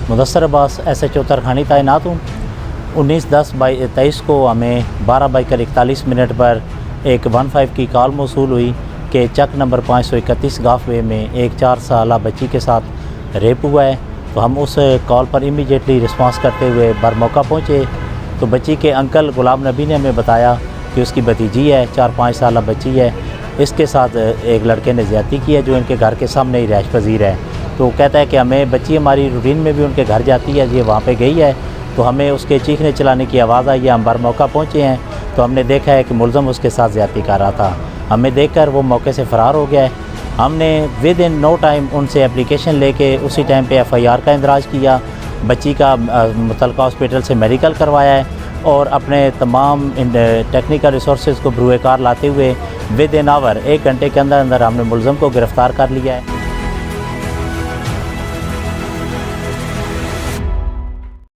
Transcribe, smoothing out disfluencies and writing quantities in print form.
Mudassar Abbas SHO तरखानी तैनात हूँ। 19/10/23 को हमें 12:41 पर एक 15 की कॉल मौसूल हुई कि चक नंबर 531 गाफवे में एक 4 साला बच्ची के साथ रेप हुआ है। तो हम उस कॉल पर इमीडिएटली रिस्पांस करते हुए बरमौका पहुँचे तो बच्ची के अंकल गुलाम नबी ने हमें बताया कि उसकी भतीजी है, 4-5 साला बच्ची है, इसके साथ एक लड़के ने ज़्यादती की है जो इनके घर के सामने ही रैश पजीर है। तो कहता है कि हमें बच्ची हमारी रूटीन में भी उनके घर जाती है, ये वहाँ पे गई है, तो हमें उसके चीखने चलाने की आवाज़ आई है। हम बरमौका पहुँचे हैं तो हमने देखा है कि मुलज़म उसके साथ ज़्यादती कर रहा था। हमें देखकर वो मौके से फ़रार हो गया है। हमने विद इन नो टाइम उनसे एप्लीकेशन लेके उसी टाइम पे FIR का इंदराज किया, बच्ची का मुतलका हॉस्पिटल से मेडिकल करवाया है और अपने तमाम टेक्निकल रिसोर्सेज को बरूए कार लाते हुए विद इन आवर 1 घंटे के अंदर अंदर हमने मुलज़म को गिरफ़्तार कर लिया है।